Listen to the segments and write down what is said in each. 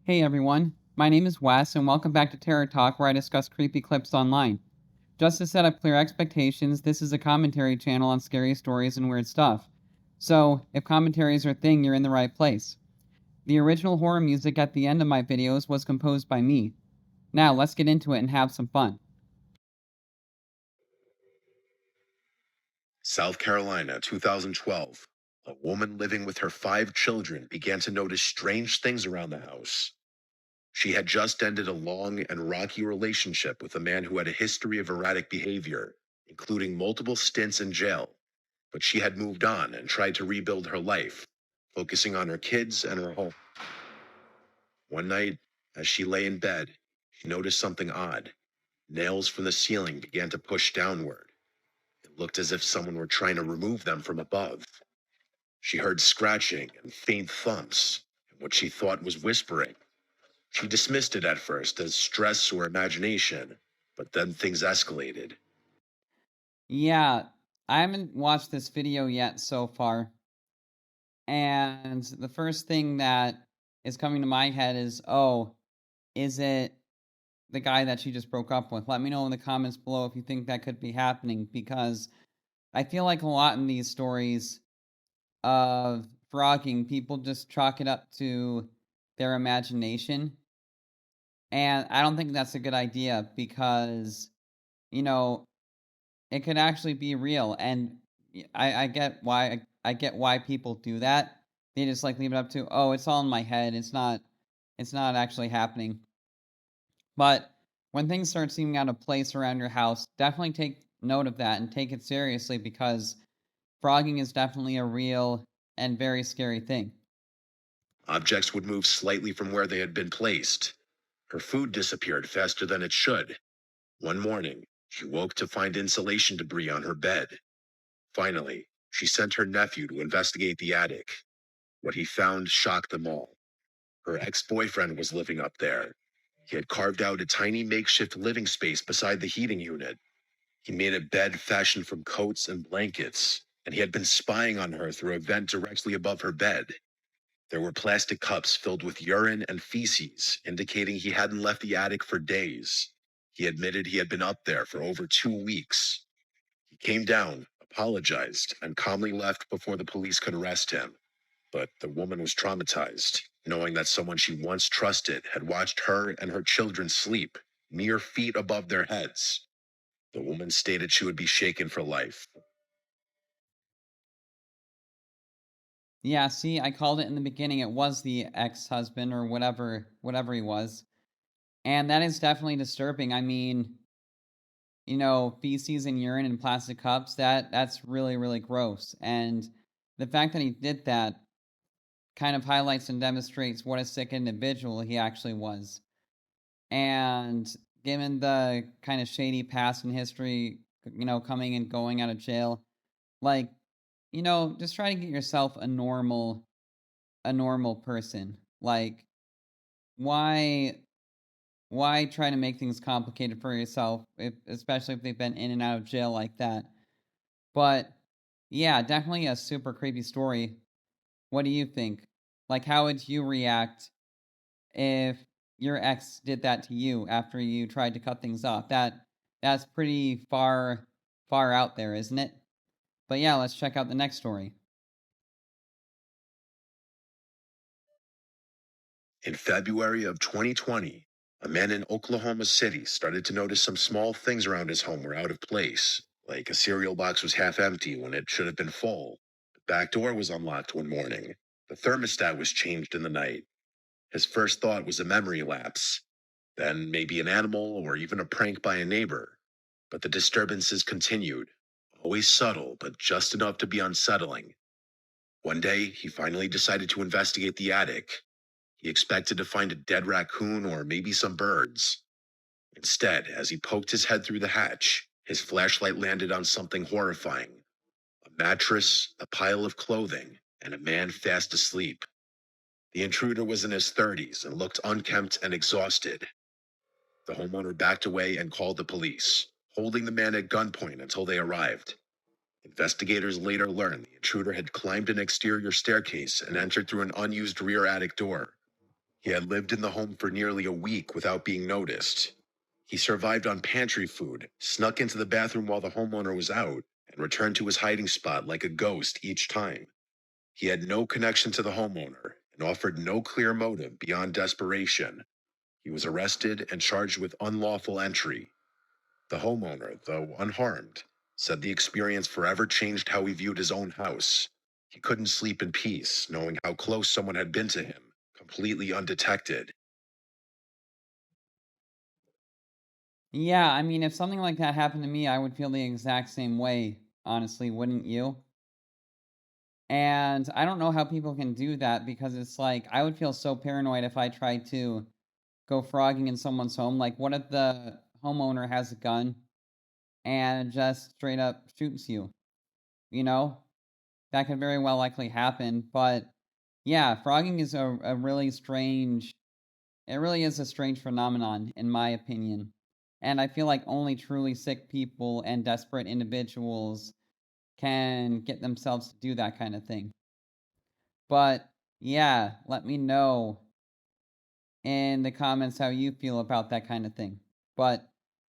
Hey everyone, my name is Wes, and welcome back to Terror Talk, where I discuss creepy clips online. Just to set up clear expectations, this is a commentary channel on scary stories and weird stuff. So, if commentaries are a thing, you're in the right place. The original horror music at the end of my videos was composed by me. Now, let's get into it and have some fun. South Carolina, 2012. A woman living with her 5 children began to notice strange things around the house. She had just ended a long and rocky relationship with a man who had a history of erratic behavior, including multiple stints in jail. But she had moved on and tried to rebuild her life, focusing on her kids and her home. One night, as she lay in bed, she noticed something odd. Nails from the ceiling began to push downward. It looked as if someone were trying to remove them from above. She heard scratching and faint thumps, and what she thought was whispering. She dismissed it at first as stress or imagination, but then things escalated. Yeah, I haven't watched this video yet so far, and the first thing that is coming to my head is, oh, is it the guy that she just broke up with? Let me know in the comments below if you think that could be happening, because I feel like a lot in these stories of frogging, people just chalk it up to their imagination. And I don't think that's a good idea because, you know, it could actually be real. And I get why I get why people do that. They just like leave it up to, oh, it's all in my head. It's not actually happening. But when things start seeming out of place around your house, definitely take note of that and take it seriously because frogging is definitely a real and very scary thing. Objects would move slightly from where they had been placed. Her food disappeared faster than it should. One morning, she woke to find insulation debris on her bed. Finally, she sent her nephew to investigate the attic. What he found shocked them all. Her ex-boyfriend was living up there. He had carved out a tiny makeshift living space beside the heating unit. He made a bed fashioned from coats and blankets, and he had been spying on her through a vent directly above her bed. There were plastic cups filled with urine and feces, indicating he hadn't left the attic for days. He admitted he had been up there for over 2 weeks. He came down, apologized, and calmly left before the police could arrest him. But the woman was traumatized, knowing that someone she once trusted had watched her and her children sleep mere feet above their heads. The woman stated she would be shaken for life. Yeah, see, I called it in the beginning. It was the ex-husband or whatever he was. And that is definitely disturbing. I mean, feces and urine in plastic cups, that's really, really gross. And the fact that he did that kind of highlights and demonstrates what a sick individual he actually was. And given the kind of shady past and history, coming and going out of jail, like, just try to get yourself a normal person. Like, why try to make things complicated for yourself, especially if they've been in and out of jail like that? But yeah, definitely a super creepy story. What do you think? Like, how would you react if your ex did that to you after you tried to cut things off? That's pretty far out there, isn't it? But yeah, let's check out the next story. In February of 2020, a man in Oklahoma City started to notice some small things around his home were out of place, like a cereal box was half empty when it should have been full. The back door was unlocked one morning. The thermostat was changed in the night. His first thought was a memory lapse, then maybe an animal or even a prank by a neighbor. But the disturbances continued, always subtle, but just enough to be unsettling. One day, he finally decided to investigate the attic. He expected to find a dead raccoon or maybe some birds. Instead, as he poked his head through the hatch, his flashlight landed on something horrifying: a mattress, a pile of clothing, and a man fast asleep. The intruder was in his 30s and looked unkempt and exhausted. The homeowner backed away and called the police, holding the man at gunpoint until they arrived. Investigators later learned the intruder had climbed an exterior staircase and entered through an unused rear attic door. He had lived in the home for nearly a week without being noticed. He survived on pantry food, snuck into the bathroom while the homeowner was out, and returned to his hiding spot like a ghost each time. He had no connection to the homeowner and offered no clear motive beyond desperation. He was arrested and charged with unlawful entry. The homeowner, though unharmed, said the experience forever changed how he viewed his own house. He couldn't sleep in peace, knowing how close someone had been to him, completely undetected. Yeah, I mean, if something like that happened to me, I would feel the exact same way, honestly, wouldn't you? And I don't know how people can do that because it's like I would feel so paranoid if I tried to go frogging in someone's home. Like, what if the homeowner has a gun and just straight up shoots you? You know, that could very well likely happen. But yeah, frogging is a really strange, it really is a strange phenomenon, in my opinion. And I feel like only truly sick people and desperate individuals can get themselves to do that kind of thing. But yeah, let me know in the comments how you feel about that kind of thing. But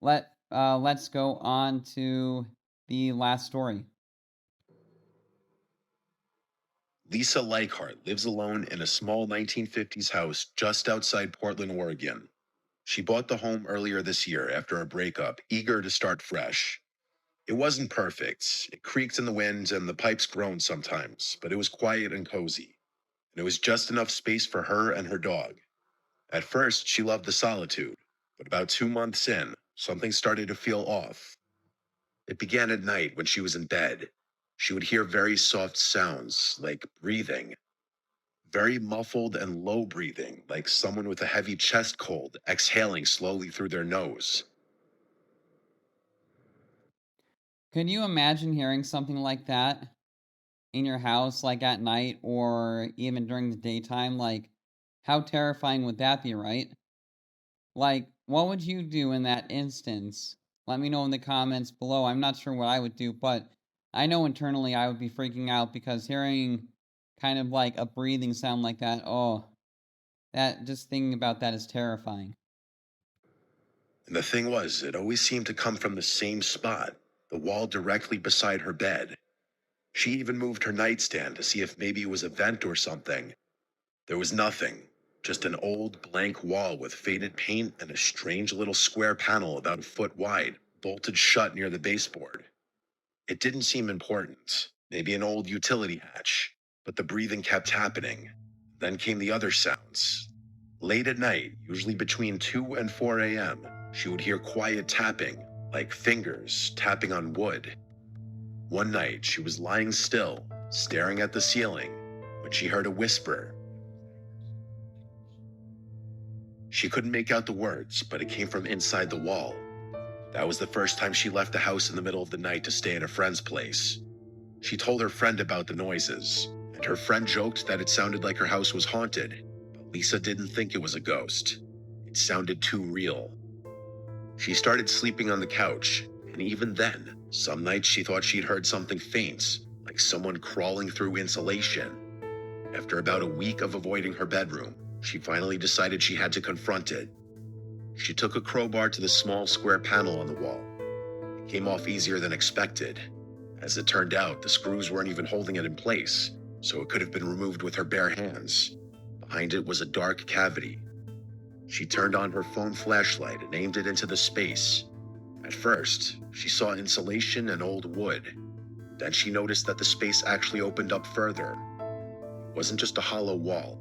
let's go on to the last story. Lisa Leichhardt lives alone in a small 1950s house just outside Portland, Oregon. She bought the home earlier this year after a breakup, eager to start fresh. It wasn't perfect. It creaked in the wind and the pipes groaned sometimes, but it was quiet and cozy. And it was just enough space for her and her dog. At first, she loved the solitude, but about 2 months in, something started to feel off. It began at night when she was in bed. She would hear very soft sounds, like breathing, very muffled and low breathing, like someone with a heavy chest cold exhaling slowly through their nose. Could you imagine hearing something like that in your house, like at night or even during the daytime? Like, how terrifying would that be, right? Like, what would you do in that instance? Let me know in the comments below. I'm not sure what I would do, but I know internally I would be freaking out because hearing kind of like a breathing sound like that, oh, that just thinking about that is terrifying. And the thing was, it always seemed to come from the same spot, the wall directly beside her bed. She even moved her nightstand to see if maybe it was a vent or something. There was nothing, just an old blank wall with faded paint and a strange little square panel about a foot wide, bolted shut near the baseboard. It didn't seem important, maybe an old utility hatch, but the breathing kept happening. Then came the other sounds. Late at night, usually between 2 and 4 a.m., she would hear quiet tapping, like fingers tapping on wood. One night, she was lying still, staring at the ceiling, when she heard a whisper. She couldn't make out the words, but it came from inside the wall. That was the first time she left the house in the middle of the night to stay at a friend's place. She told her friend about the noises, and her friend joked that it sounded like her house was haunted, but Lisa didn't think it was a ghost. It sounded too real. She started sleeping on the couch, and even then, some nights she thought she'd heard something faint, like someone crawling through insulation. After about a week of avoiding her bedroom, she finally decided she had to confront it. She took a crowbar to the small square panel on the wall. It came off easier than expected. As it turned out, the screws weren't even holding it in place, so it could have been removed with her bare hands. Behind it was a dark cavity. She turned on her phone flashlight and aimed it into the space. At first, she saw insulation and old wood. Then she noticed that the space actually opened up further. It wasn't just a hollow wall.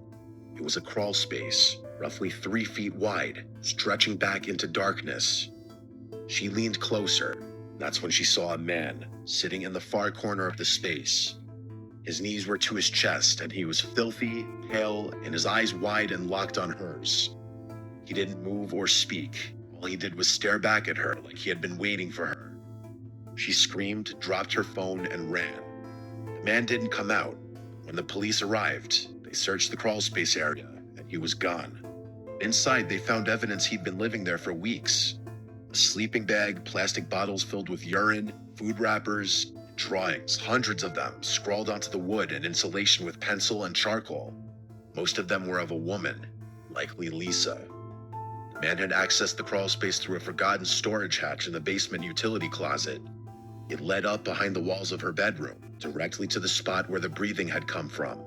It was a crawl space, roughly 3 feet wide, stretching back into darkness. She leaned closer. That's when she saw a man sitting in the far corner of the space. His knees were to his chest, and he was filthy, pale, and his eyes wide and locked on hers. He didn't move or speak. All he did was stare back at her like he had been waiting for her. She screamed, dropped her phone, and ran. The man didn't come out. When the police arrived, they searched the crawl space area, and he was gone. Inside, they found evidence he'd been living there for weeks. A sleeping bag, plastic bottles filled with urine, food wrappers, drawings, hundreds of them, scrawled onto the wood and insulation with pencil and charcoal. Most of them were of a woman. likely Lisa. The man had accessed the crawl space through a forgotten storage hatch in the basement utility closet. It led up behind the walls of her bedroom, directly to the spot where the breathing had come from.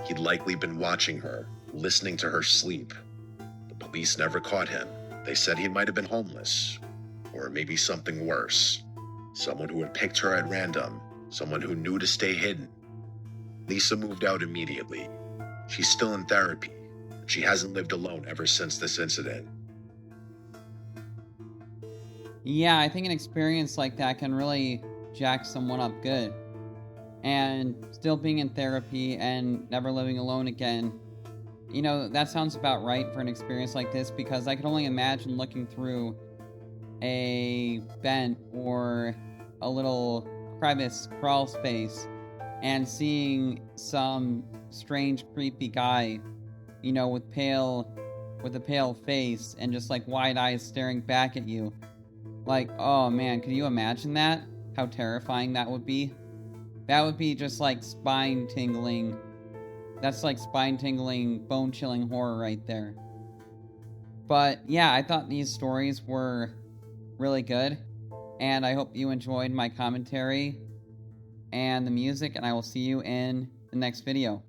He'd likely been watching her, listening to her sleep. The police never caught him. They said he might have been homeless, or maybe something worse. Someone who had picked her at random, someone who knew to stay hidden. Lisa moved out immediately. She's still in therapy, and she hasn't lived alone ever since this incident. Yeah, I think an experience like that can really jack someone up good. And still being in therapy and never living alone again, that sounds about right for an experience like this, because I can only imagine looking through a vent or a little crevice crawl space and seeing some strange creepy guy, with a pale face and just like wide eyes staring back at you. Like, oh man, could you imagine that? How terrifying that would be? That would be just like spine tingling. That's like spine tingling, bone chilling horror right there. But yeah, I thought these stories were really good, and I hope you enjoyed my commentary and the music, and I will see you in the next video.